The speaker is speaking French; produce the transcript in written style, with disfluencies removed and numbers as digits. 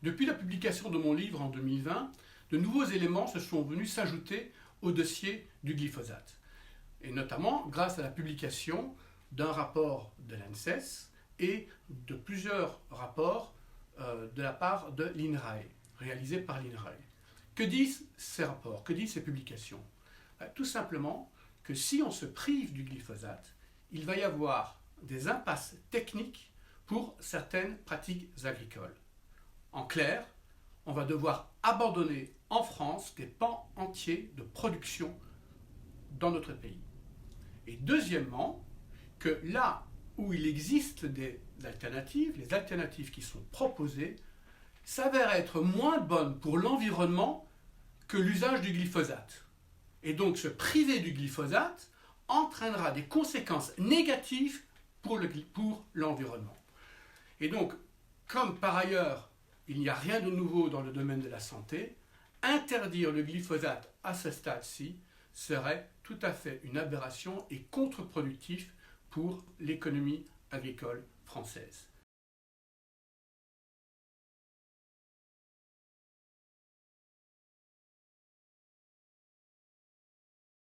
Depuis la publication de mon livre en 2020, de nouveaux éléments se sont venus s'ajouter au dossier du glyphosate. Et notamment grâce à la publication d'un rapport de l'ANSES et de plusieurs rapports de la part de l'INRAE, réalisés par l'INRAE. Que disent ces rapports? Que disent ces publications? Tout simplement que si on se prive du glyphosate, il va y avoir des impasses techniques pour certaines pratiques agricoles. En clair, on va devoir abandonner en France des pans entiers de production dans notre pays. Et deuxièmement, que là où il existe des alternatives, les alternatives qui sont proposées s'avèrent être moins bonnes pour l'environnement que l'usage du glyphosate. Et donc se priver du glyphosate entraînera des conséquences négatives pour l'environnement. Et donc, comme par ailleurs, il n'y a rien de nouveau dans le domaine de la santé, interdire le glyphosate à ce stade-ci serait tout à fait une aberration et contre-productif pour l'économie agricole française.